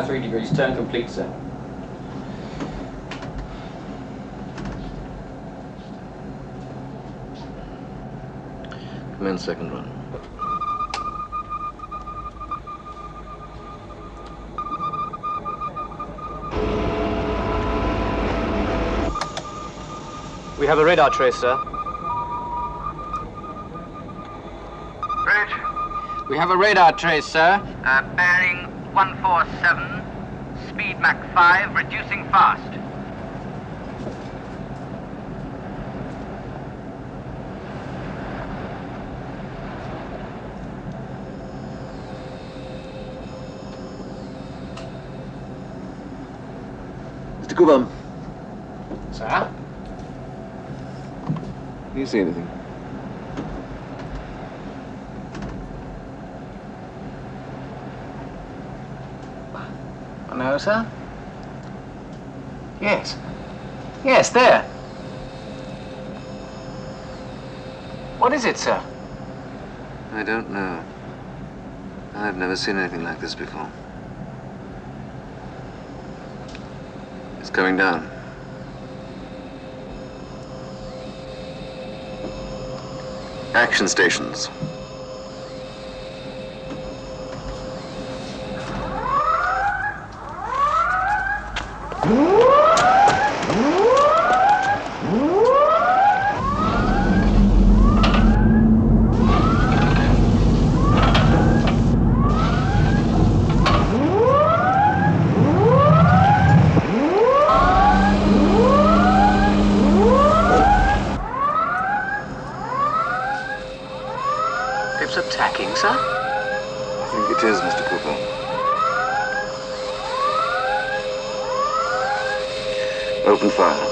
now 3 degrees. Turn complete, sir. Commence second run. We have a radar trace, sir. Bridge. We have a radar trace, sir. Bearing 147, speed Mach 5, reducing fast. Mr. Cooper. Sir? Do you see anything? No, sir. Yes. Yes, there. What is it, sir? I don't know. I've never seen anything like this before. It's coming down. Action stations. It's attacking, sir? I think it is, Mr. Cooper. Open fire.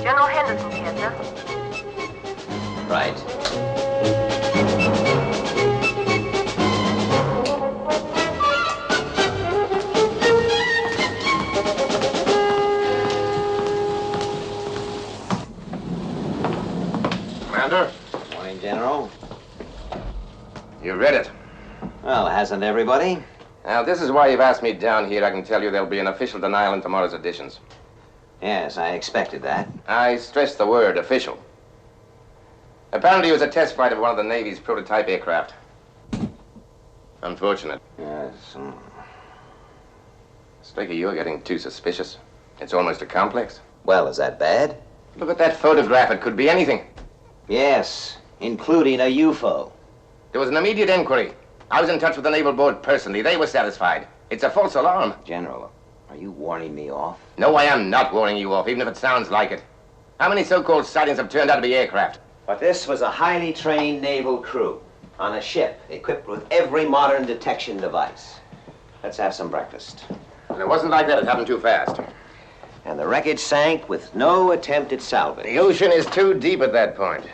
General Henderson's here, sir. Right. Commander? Morning, General. You read it. Well, hasn't everybody? Now, this is why you've asked me down here. I can tell you there'll be an official denial in tomorrow's editions. Yes, I expected that. I stress the word official. Apparently it was a test flight of one of the Navy's prototype aircraft. Unfortunate. Yes. Straker, you're getting too suspicious. It's almost a complex. Well, is that bad? Look at that photograph. It could be anything. Yes, including a UFO. There was an immediate inquiry. I was in touch with the Naval Board personally. They were satisfied. It's a false alarm. General, are you warning me off? No, I am not warning you off, even if it sounds like it. How many so-called sightings have turned out to be aircraft? But this was a highly trained naval crew on a ship equipped with every modern detection device. Let's have some breakfast. And it wasn't like that. It happened too fast. And the wreckage sank with no attempt at salvage. The ocean is too deep at that point.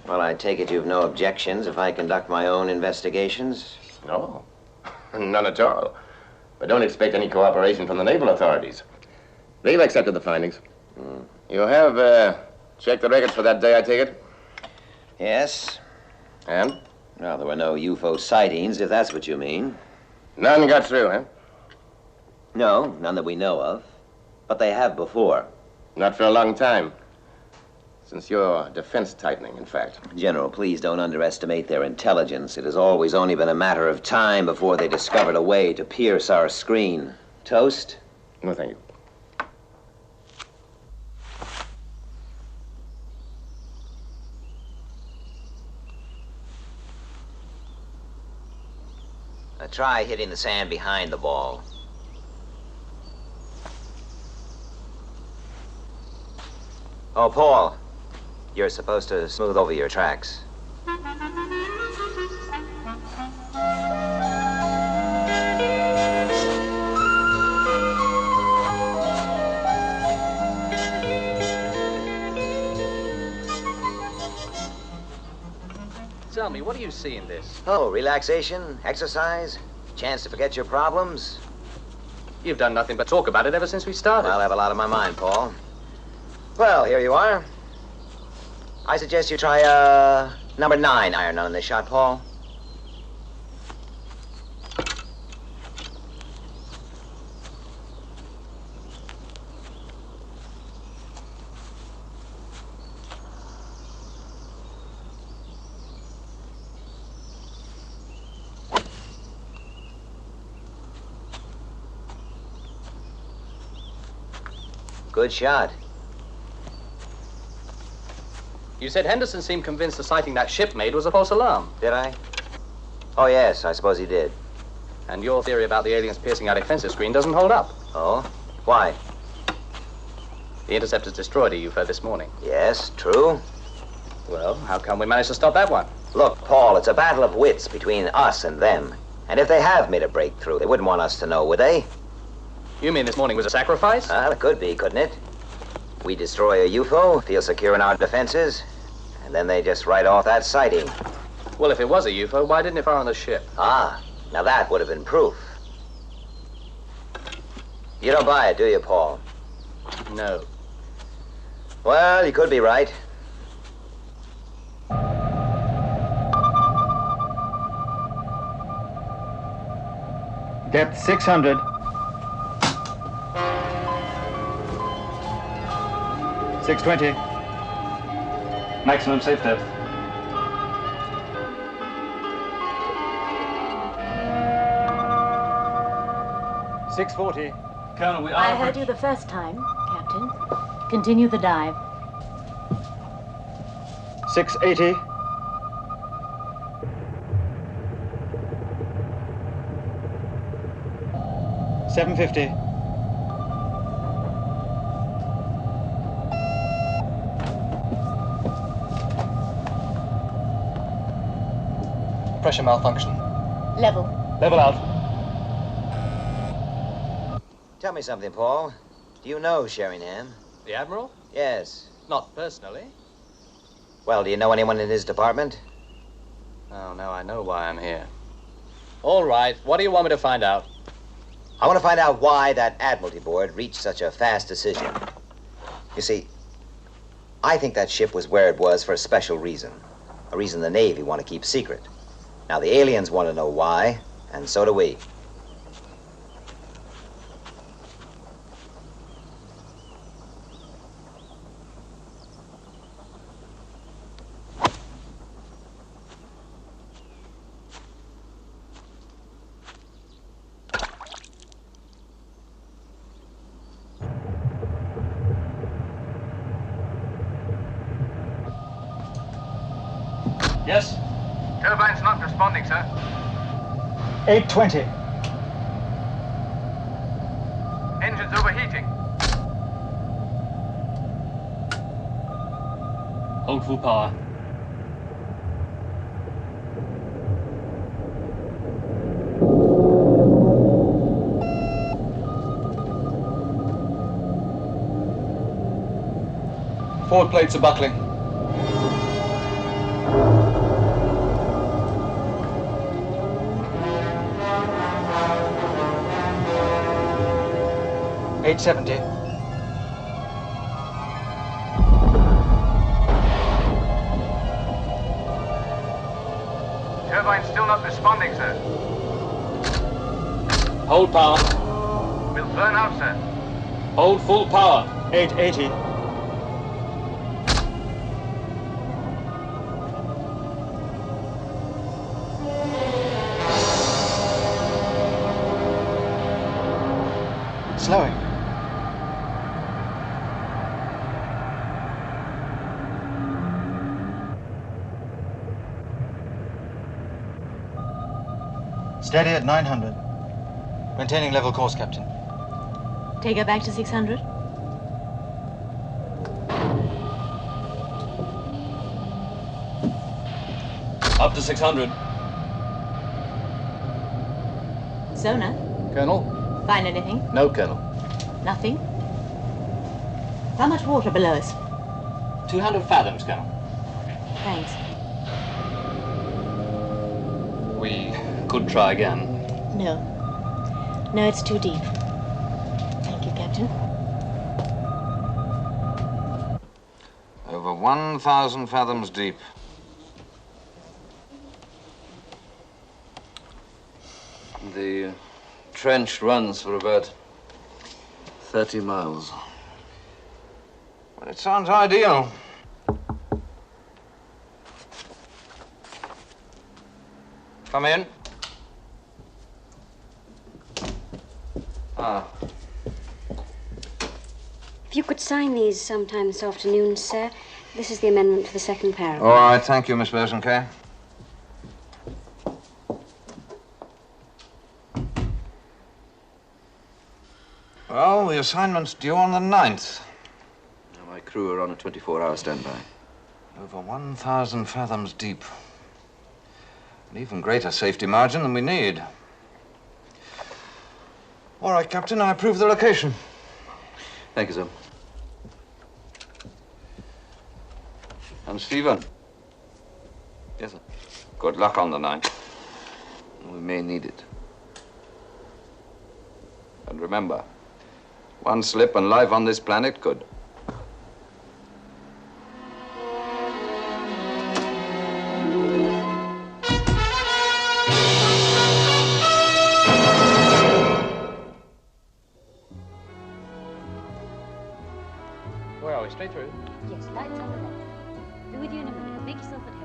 Well, I take it you've no objections if I conduct my own investigations? No, none at all. But don't expect any cooperation from the naval authorities. They've accepted the findings. You have checked the records for that day, I take it? Yes. And? Well, there were no UFO sightings, if that's what you mean. None got through, huh? No, none that we know of. But they have before. Not for a long time. Since your defense tightening, in fact. General, please don't underestimate their intelligence. It has always only been a matter of time before they discovered a way to pierce our screen. Toast? No, thank you. Now try hitting the sand behind the ball. Oh, Paul. You're supposed to smooth over your tracks. Tell me, what do you see in this? Oh, relaxation, exercise, chance to forget your problems. You've done nothing but talk about it ever since we started. I'll have a lot on my mind, Paul. Well, here you are. I suggest you try number 9 iron on this shot, Paul. Good shot. You said Henderson seemed convinced the sighting that ship made was a false alarm. Did I? Oh, yes, I suppose he did. And your theory about the aliens piercing our defensive screen doesn't hold up. Oh? Why? The interceptors destroyed a UFO this morning. Yes, true. Well, how come we managed to stop that one? Look, Paul, it's a battle of wits between us and them. And if they have made a breakthrough, they wouldn't want us to know, would they? You mean this morning was a sacrifice? Well, it could be, couldn't it? We destroy a UFO, feel secure in our defenses, and then they just write off that sighting. Well, if it was a UFO, why didn't it fire on the ship? Ah, now that would have been proof. You don't buy it, do you, Paul? No. Well, you could be right. Depth 600. 620. Maximum safe depth. .640. Colonel, we are... I heard you the first time, Captain. Continue the dive. 680. .750. Pressure malfunction. Level. Level out. Tell me something, Paul. Do you know Sheringham? The Admiral? Yes. Not personally. Well, do you know anyone in his department? Oh, now I know why I'm here. All right, what do you want me to find out? I want to find out why that Admiralty Board reached such a fast decision. You see, I think that ship was where it was for a special reason. A reason the Navy want to keep secret. Now, the aliens want to know why, and so do we. Yes? Turbine's not responding, sir. 820. Engine's overheating. Hold full power. Forward plates are buckling. .870. Turbine's still not responding, sir. Hold power. We'll burn out, sir. Hold full power. 880. slowing. Steady at 900. Maintaining level course, Captain. Take her back to 600. Up to 600. Sonar, Colonel? find anything? No, Colonel. Nothing? How much water below us? 200 fathoms, Colonel. Thanks. We could try again. No. No, it's too deep. Thank you, Captain. Over 1,000 fathoms deep. The trench runs for about 30 miles. Well, it sounds ideal. Come in. Ah. If you could sign these sometime this afternoon, sir. This is the amendment to the second paragraph. All right, thank you, Miss Bosanquet. Well, the assignment's due on the 9th. My crew are on a 24-hour standby. Over 1,000 fathoms deep. An even greater safety margin than we need. All right, Captain, I approve the location. Thank you, sir. And Stephen? Yes, sir. Good luck on the 9th. We may need it. And remember, one slip and life on this planet could. Where are we? Straight through? Yes, lights on the left. Be with you in a minute. Make yourself at home.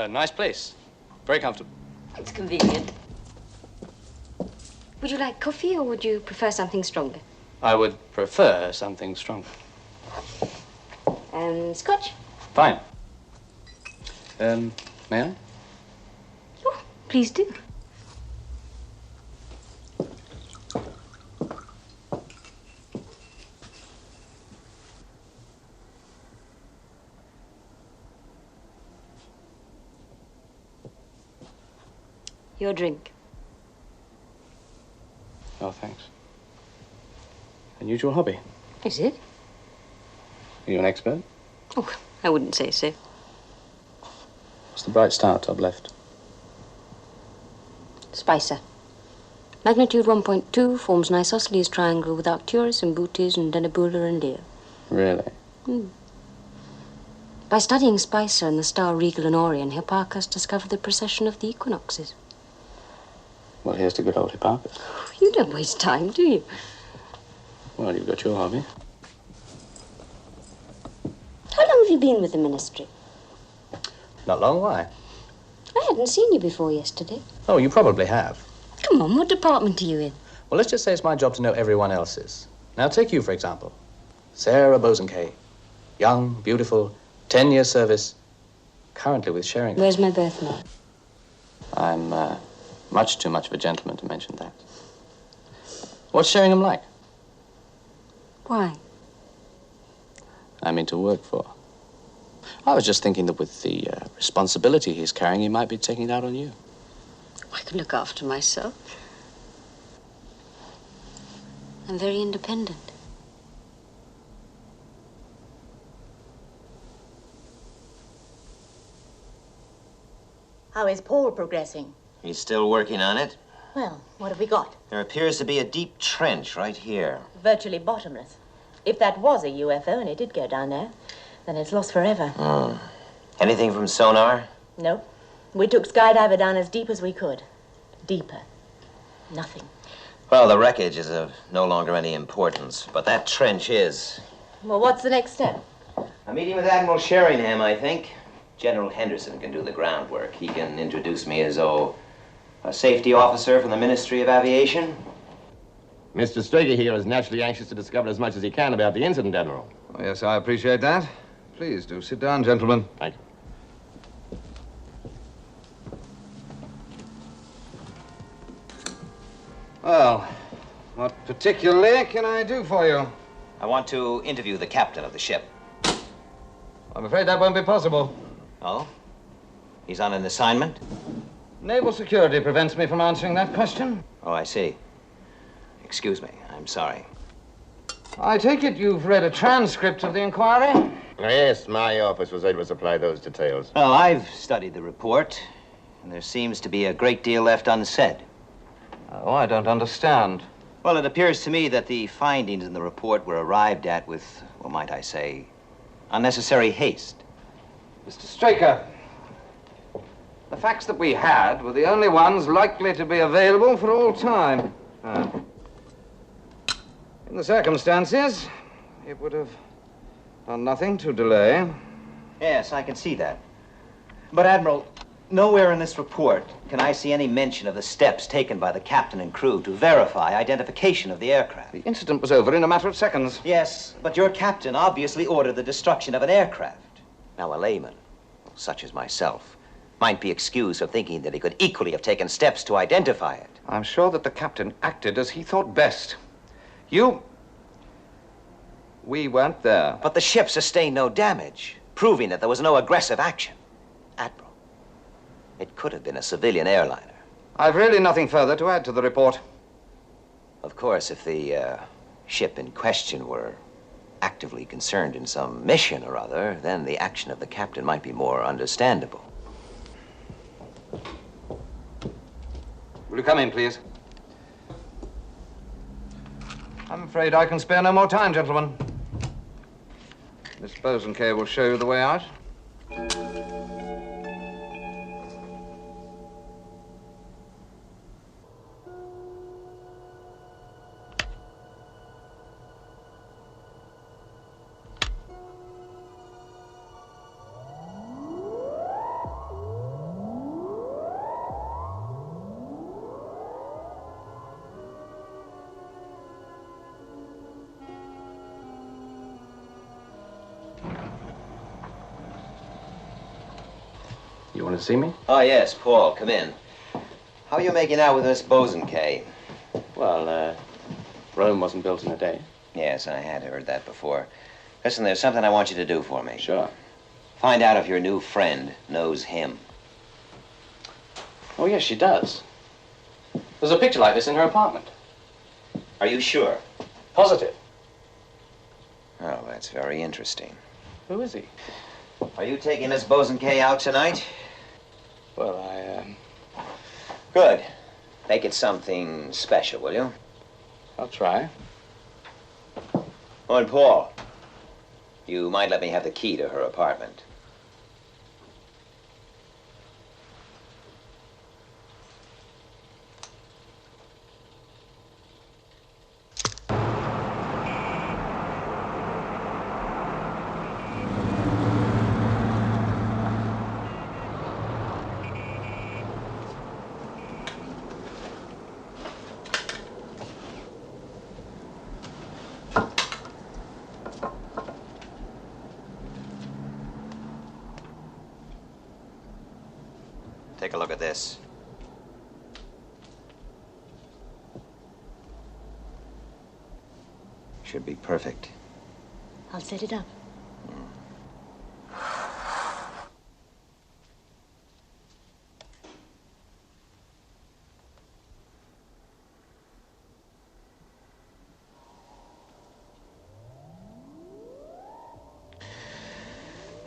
Nice place. Very comfortable. It's convenient. Would you like coffee or would you prefer something stronger? I would prefer something stronger. Scotch? Fine. May I? Oh, please do. Your drink. Oh, thanks. Unusual hobby. Is it? Are you an expert? Oh, I wouldn't say so. What's the bright star top left? Spicer. Magnitude 1.2, forms an isosceles triangle with Arcturus and Bootes and Deneboula and Leo. Really? By studying Spicer and the star Regal and Orion, Hipparchus discovered the precession of the equinoxes. Well, here's to good old Hipparchus. You don't waste time, do you? Well, you've got your hobby. How long have you been with the ministry? Not long, why? I hadn't seen you before yesterday. Oh, you probably have. Come on, what department are you in? Well, let's just say it's my job to know everyone else's. Now, take you, for example. Sarah Bosanquet. Young, beautiful, 10-year service, currently with Sheringham. Where's my birthmark? I'm, much too much of a gentleman to mention that. What's Sheringham like? Why? I mean to work for. I was just thinking that with the responsibility he's carrying, he might be taking it out on you. I can look after myself. I'm very independent. How is Paul progressing? He's still working on it. Well, what have we got? There appears to be a deep trench right here. Virtually bottomless. If that was a UFO and it did go down there, then it's lost forever. Anything from sonar? Nope. We took skydiver down as deep as we could. Deeper. Nothing. Well, the wreckage is of no longer any importance, but that trench is. Well, what's the next step? A meeting with Admiral Sheringham, I think. General Henderson can do the groundwork. He can introduce me as, a safety officer from the Ministry of Aviation. Mr. Straker here is naturally anxious to discover as much as he can about the incident, Admiral. Oh, yes, I appreciate that. Please do sit down, gentlemen. Thank you. Well, what particularly can I do for you? I want to interview the captain of the ship. I'm afraid that won't be possible. Oh? He's on an assignment? Naval security prevents me from answering that question. Oh, I see. Excuse me. I'm sorry. I take it you've read a transcript of the inquiry? Yes, my office was able to supply those details. Well, I've studied the report, and there seems to be a great deal left unsaid. Oh, I don't understand. Well, it appears to me that the findings in the report were arrived at with, well, might I say, unnecessary haste. Mr. Straker, the facts that we had were the only ones likely to be available for all time. In the circumstances, it would have done nothing to delay. Yes, I can see that. But, Admiral, nowhere in this report can I see any mention of the steps taken by the captain and crew to verify identification of the aircraft. The incident was over in a matter of seconds. Yes, but your captain obviously ordered the destruction of an aircraft. Now, a layman, such as myself, might be excused for thinking that he could equally have taken steps to identify it. I'm sure that the captain acted as he thought best. We weren't there. But the ship sustained no damage, proving that there was no aggressive action. Admiral, it could have been a civilian airliner. I've really nothing further to add to the report. Of course, if the ship in question were actively concerned in some mission or other, then the action of the captain might be more understandable. Will you come in, please? I'm afraid I can spare no more time, gentlemen. Miss Bosanquet will show you the way out. You want to see me? Oh, yes, Paul, come in. How are you making out with Miss Bosanquet? Well, Rome wasn't built in a day. Yes, I had heard that before. Listen, there's something I want you to do for me. Sure. Find out if your new friend knows him. Oh, yes, she does. There's a picture like this in her apartment. Are you sure? Positive. Oh, that's very interesting. Who is he? Are you taking Miss Bosanquet out tonight? Well, I, Good. Make it something special, will you? I'll try. Oh, and Paul, you might let me have the key to her apartment. Take a look at this. Should be perfect. I'll set it up.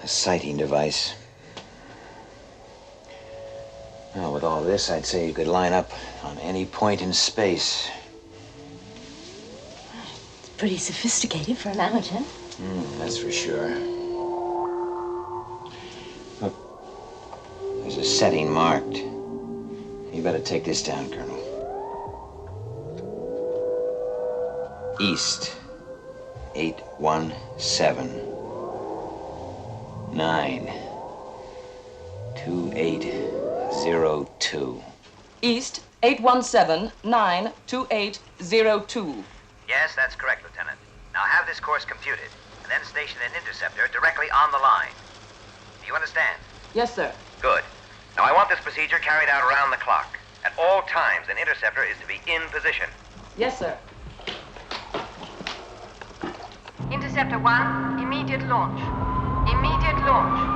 A sighting device. with all this, I'd say you could line up on any point in space. It's pretty sophisticated for an amateur. That's for sure. Look, there's a setting marked. You better take this down, Colonel. East, 817. 92802. East, 817-92802. Yes, that's correct, Lieutenant. Now have this course computed, and then station an interceptor directly on the line. Do you understand? Yes, sir. Good. Now I want this procedure carried out around the clock. At all times, an interceptor is to be in position. Yes, sir. Interceptor 1, immediate launch. Immediate launch.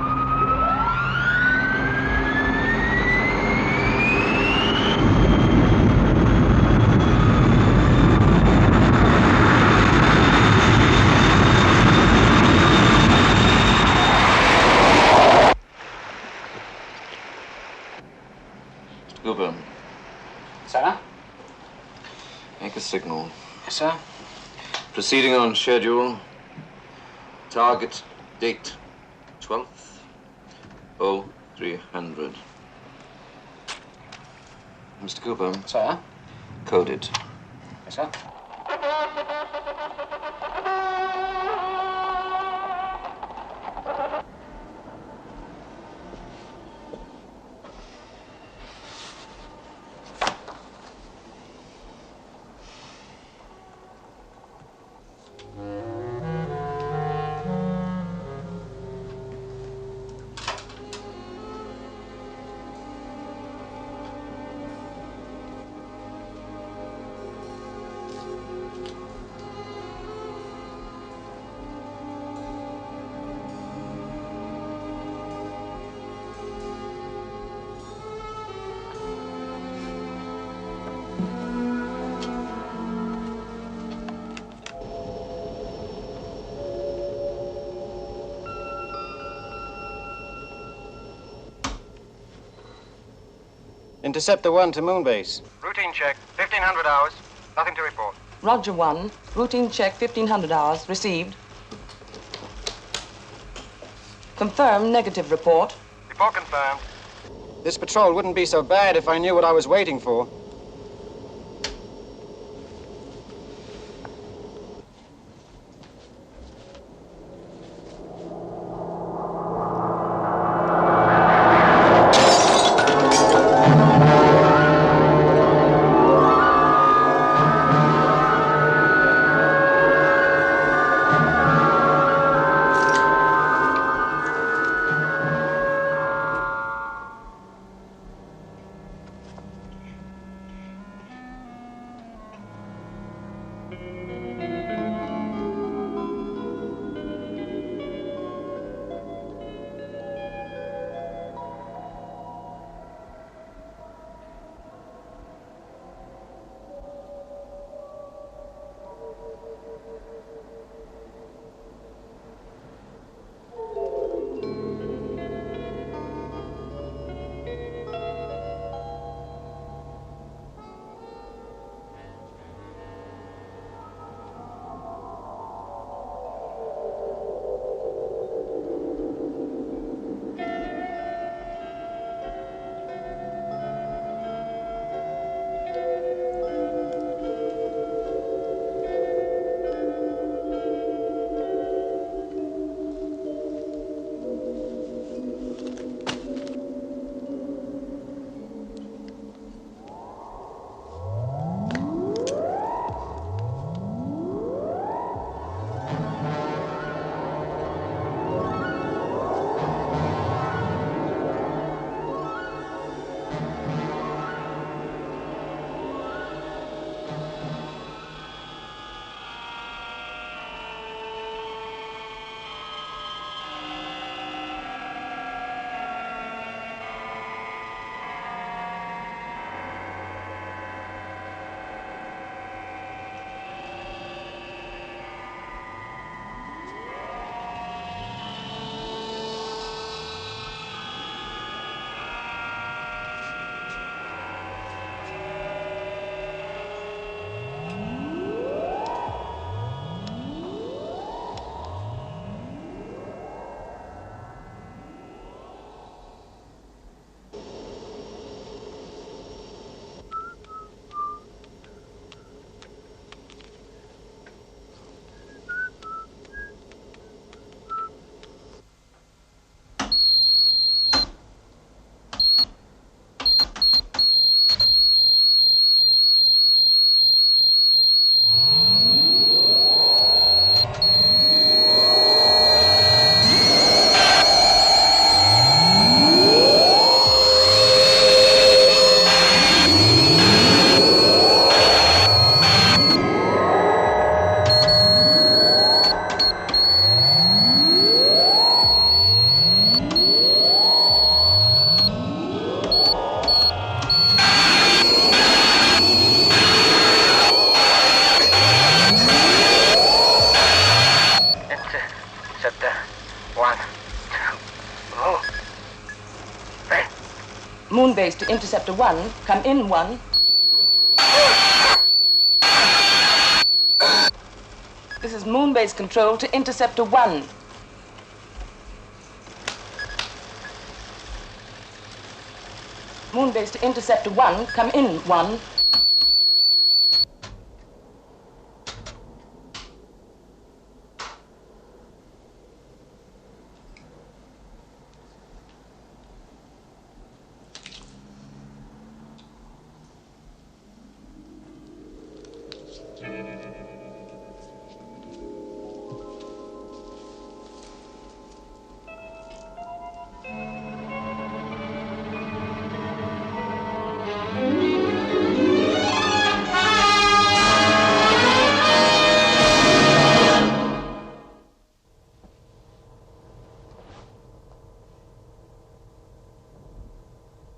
Mr. Cooper. Sir? Make a signal. Yes, sir. Proceeding on schedule. Target date 12th. 0300. Mr. Cooper. Sir? Coded. Yes, sir. Interceptor 1 to Moonbase. Routine check, 1500 hours. Nothing to report. Roger 1. Routine check, 1500 hours. Received. Confirm negative report. Report confirmed. This patrol wouldn't be so bad if I knew what I was waiting for. Moonbase to Interceptor 1. Come in 1. This is Moonbase control to Interceptor 1. Moonbase to Interceptor 1. Come in 1.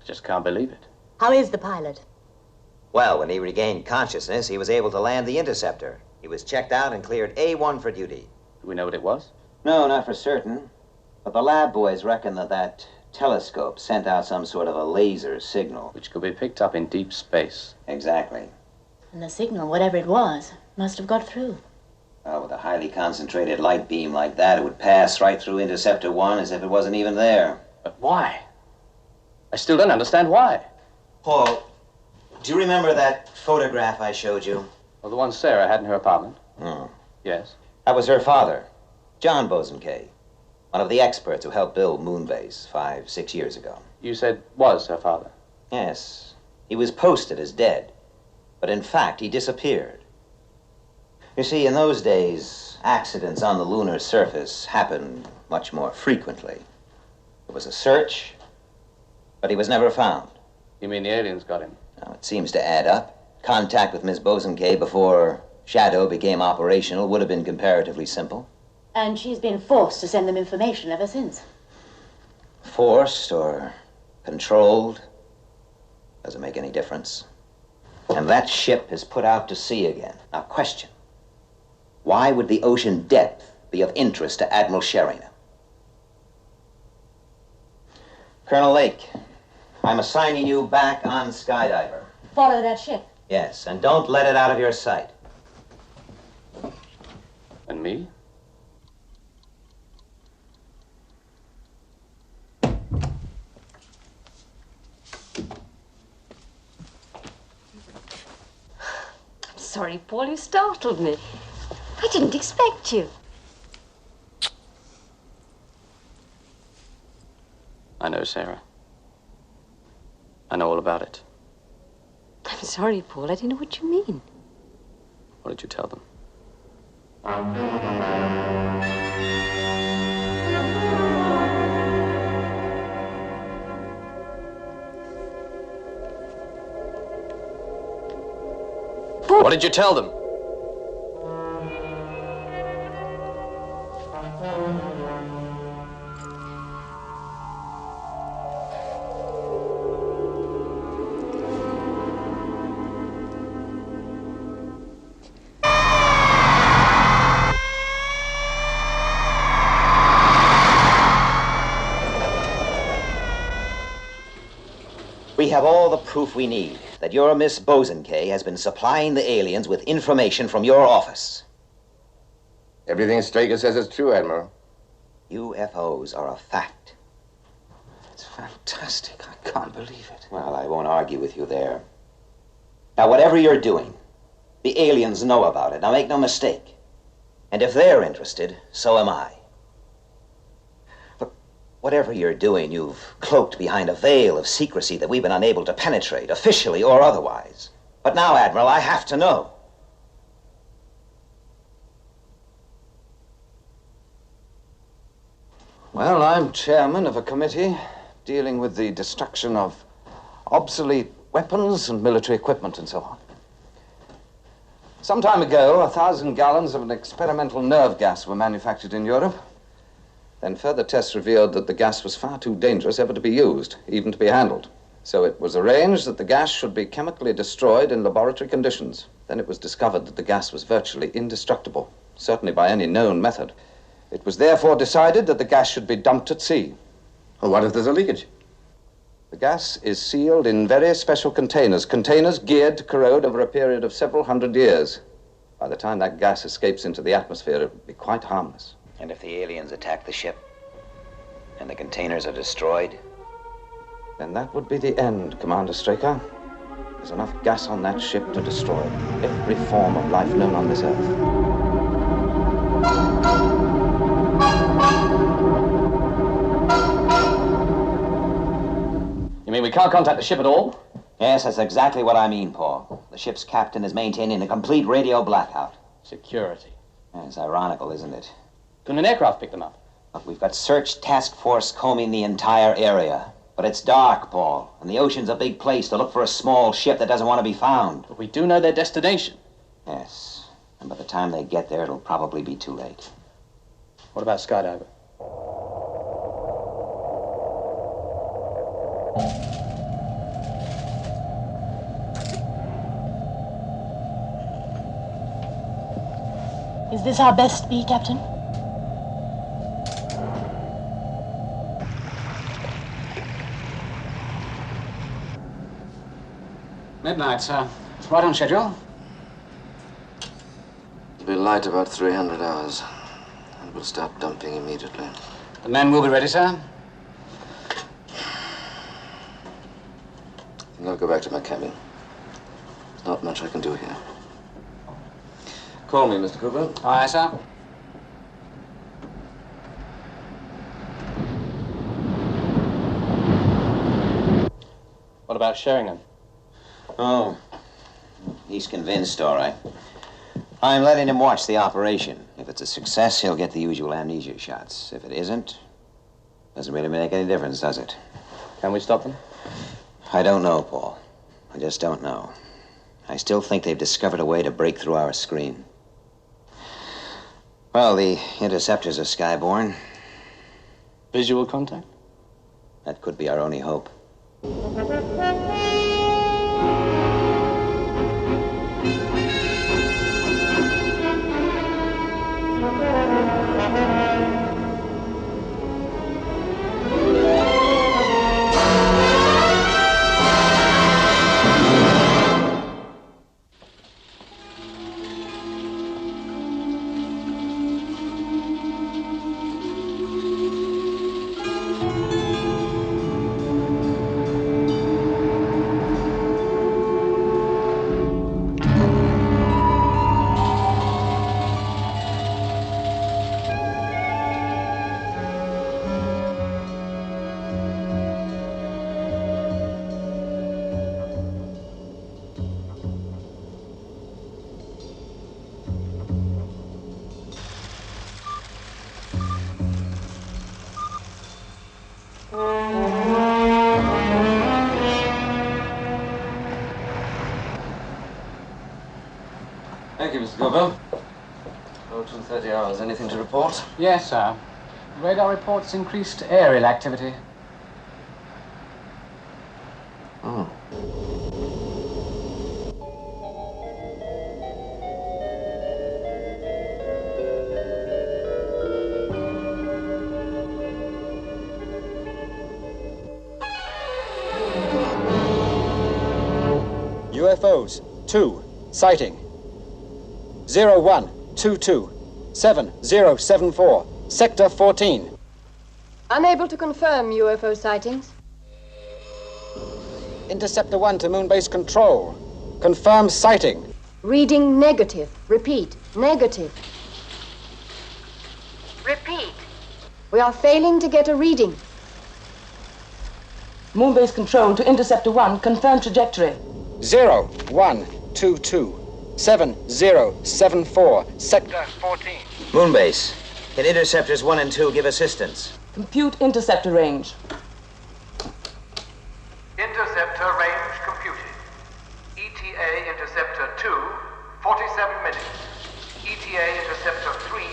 Just can't believe it. How is the pilot? Well, when he regained consciousness, he was able to land the interceptor. He was checked out and cleared A1 for duty. Do we know what it was? No, not for certain. But the lab boys reckon that telescope sent out some sort of a laser signal. Which could be picked up in deep space. Exactly. And the signal, whatever it was, must have got through. Well, with a highly concentrated light beam like that, it would pass right through Interceptor 1 as if it wasn't even there. But why? I still don't understand why. Paul, do you remember that photograph I showed you? Well, the one Sarah had in her apartment? Hmm. Yes. That was her father, John Bosanquet, one of the experts who helped build Moonbase 5-6 years ago. You said was her father? Yes. He was posted as dead, but in fact he disappeared. You see, in those days, accidents on the lunar surface happened much more frequently. There was a search, but he was never found. You mean the aliens got him? Now, it seems to add up. Contact with Miss Bosanquet before Shadow became operational would have been comparatively simple. And she's been forced to send them information ever since. Forced or controlled doesn't make any difference. And that ship is put out to sea again. Now, question. Why would the ocean depth be of interest to Admiral Sheringham? Colonel Lake, I'm assigning you back on Skydiver. Follow that ship. Yes, and don't let it out of your sight. And me? I'm sorry, Paul, you startled me. I didn't expect you. I know, Sarah. I know all about it. I'm sorry, Paul. I didn't know what you mean. What did you tell them? What did you tell them? We have all the proof we need that your Miss Bosanquet has been supplying the aliens with information from your office. Everything Straker says is true, Admiral. UFOs are a fact. It's fantastic. I can't believe it. Well, I won't argue with you there. Now, whatever you're doing, the aliens know about it. Now, make no mistake. And if they're interested, so am I. Look, whatever you're doing, you've cloaked behind a veil of secrecy that we've been unable to penetrate, officially or otherwise. But now, Admiral, I have to know. Well, I'm chairman of a committee dealing with the destruction of obsolete weapons and military equipment and so on. Some time ago, 1,000 gallons of an experimental nerve gas were manufactured in Europe. Then further tests revealed that the gas was far too dangerous ever to be used, even to be handled. So it was arranged that the gas should be chemically destroyed in laboratory conditions. Then it was discovered that the gas was virtually indestructible, certainly by any known method. It was therefore decided that the gas should be dumped at sea. Well, what if there's a leakage? The gas is sealed in very special containers geared to corrode over a period of several hundred years. By the time that gas escapes into the atmosphere, it will be quite harmless. And if the aliens attack the ship and the containers are destroyed? Then that would be the end, Commander Straker. There's enough gas on that ship to destroy every form of life known on this Earth. You mean we can't contact the ship at all? Yes, that's exactly what I mean, Paul. The ship's captain is maintaining a complete radio blackout. Security. Yeah, it's ironical, isn't it? Couldn't an aircraft pick them up? Look, we've got search task force combing the entire area. But it's dark, Paul, and the ocean's a big place to look for a small ship that doesn't want to be found. But we do know their destination. Yes, and by the time they get there, it'll probably be too late. What about skydiver? Is this our best speed, Captain? Midnight, sir. Right on schedule. It'll be light about 300 hours, and we'll start dumping immediately. The men will be ready, sir. I think I'll go back to my cabin. There's not much I can do here. Call me, Mr. Cooper. Aye, sir. What about Sheringham? Oh, he's convinced, all right. I'm letting him watch the operation. If it's a success, he'll get the usual amnesia shots. If it isn't, doesn't really make any difference, does it? Can we stop them? I don't know, Paul. I just don't know. I still think they've discovered a way to break through our screen. Well, the interceptors are skyborne. Visual contact? That could be our only hope. Thank you, Mr. Cooper. Total 30 hours. Anything to report? Yes, sir. Radar reports increased aerial activity. Oh. UFOs, 2, sighting. 0122 7074, Sector 14. Unable to confirm UFO sightings. Interceptor 1 to Moon Base Control. Confirm sighting. Reading negative. Repeat, negative. Repeat. We are failing to get a reading. Moon-based control to Interceptor 1. Confirm trajectory. 0122 7074, Sector 14. Moonbase, can interceptors 1 and 2 give assistance? Compute interceptor range. Interceptor range computed. ETA Interceptor 2, 47 minutes. ETA Interceptor 3,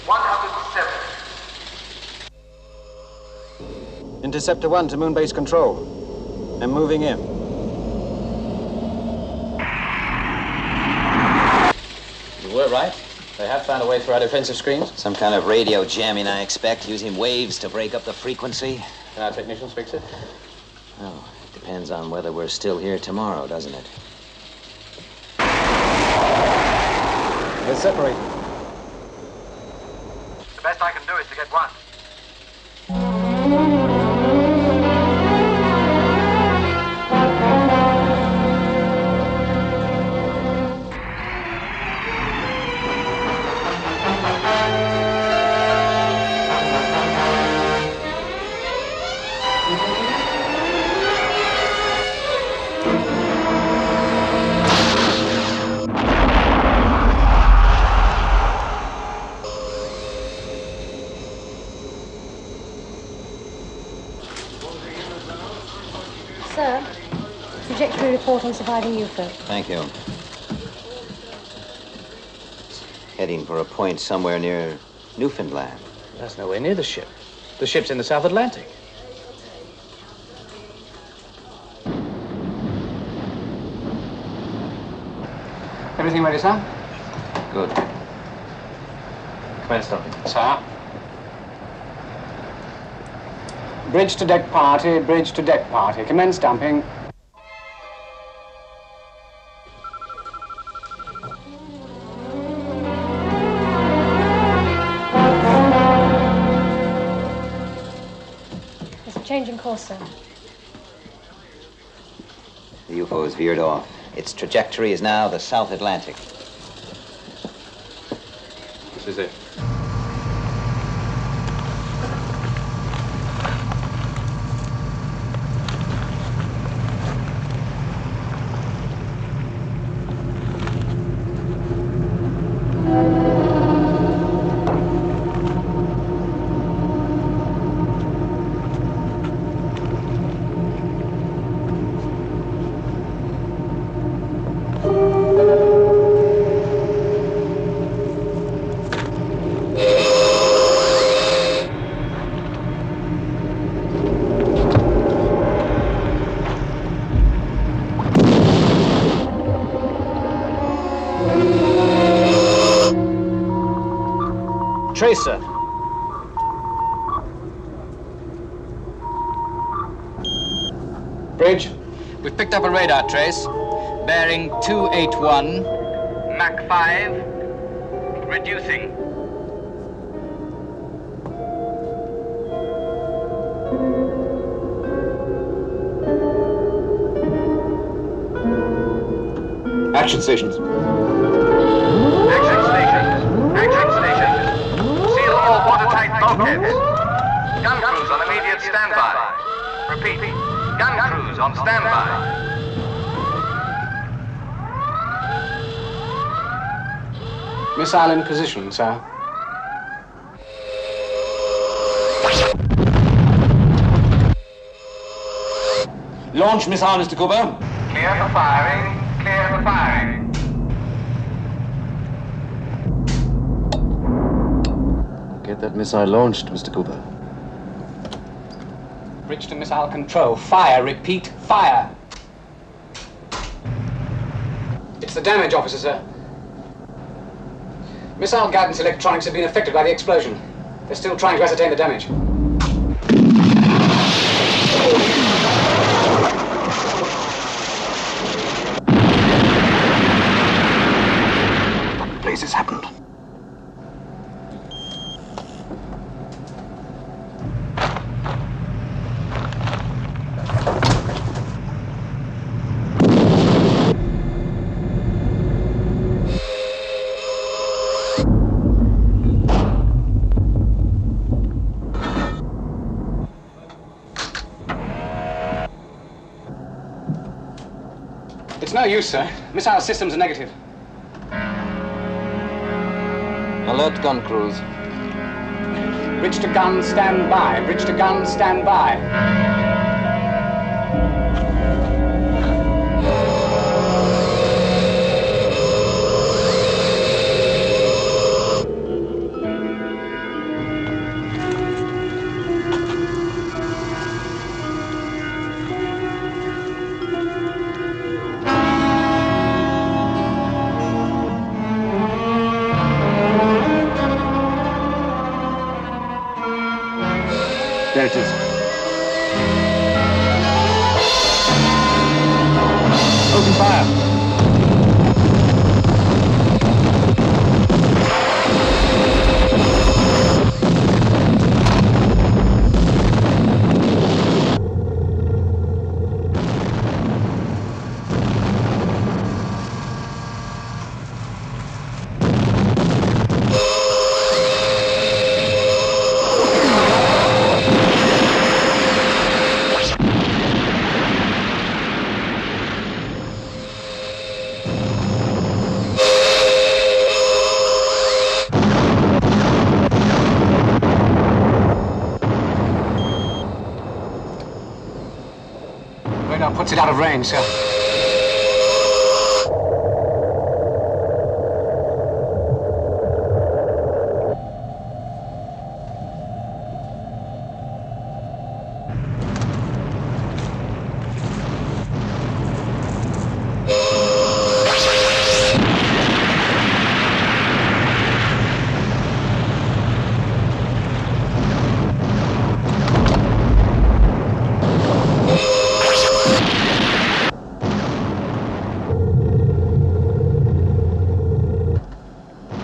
107. Interceptor 1 to Moon Base Control. I'm moving in. You were right. They have found a way through our defensive screens. Some kind of radio jamming, I expect, using waves to break up the frequency. Can our technicians fix it? Well, it depends on whether we're still here tomorrow, doesn't it? They're separated. The best I can do is to get one. Sir, trajectory report on surviving UFO. Thank you. Heading for a point somewhere near Newfoundland. That's nowhere near the ship. The ship's in the South Atlantic. Everything ready, sir? Good. Commence dumping. Sir? Bridge to deck party, bridge to deck party. Commence dumping. There's a change in course, sir. The UFO has veered off. Its trajectory is now the South Atlantic. This is it. Tracer. Bridge. We've picked up a radar trace, bearing 281. Mach 5, reducing. Action stations. Action stations. Action stations. Seal all watertight bulkheads. Gun crews on immediate standby. Repeat. Gun crews on standby. Missile in position, sir. Launch missile, Mr. Cooper. Clear for firing. Clear for firing. Get that missile launched, Mr. Cooper. Bridge to missile control. Fire, repeat, fire. It's the damage, officer, sir. Missile guidance electronics have been affected by the explosion. They're still trying to ascertain the damage. What place has happened? It's no use, sir. Missile systems are negative. Alert gun crews. Bridge to gun, stand by. Bridge to gun, stand by. There it is. radar puts it out of range, sir.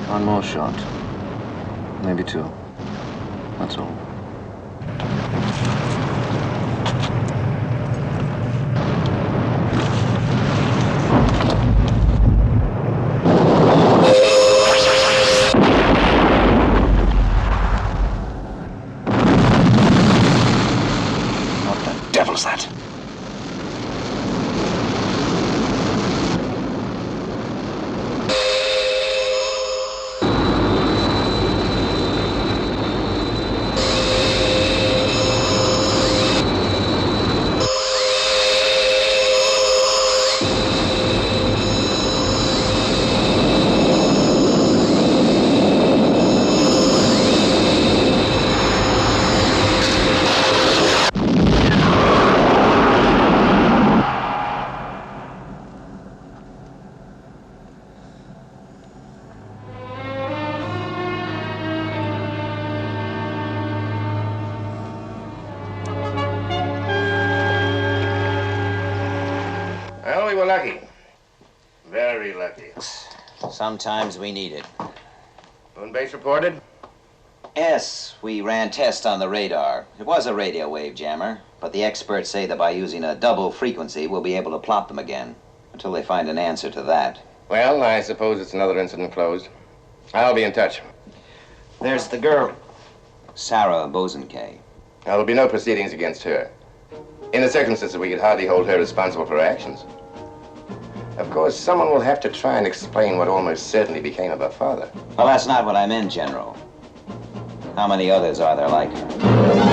One more shot. Maybe two. That's all. What the devil's that? Well, we were lucky. Very lucky. Sometimes we need it. Moon base reported? Yes, we ran tests on the radar. It was a radio wave jammer, but the experts say that by using a double frequency, we'll be able to plot them again, until they find an answer to that. Well, I suppose it's another incident closed. I'll be in touch. There's the girl, Sarah Bozenkay. There'll be no proceedings against her. In the circumstances, we could hardly hold her responsible for her actions. Of course, someone will have to try and explain what almost certainly became of her father. Well, that's not what I meant, General. How many others are there like her?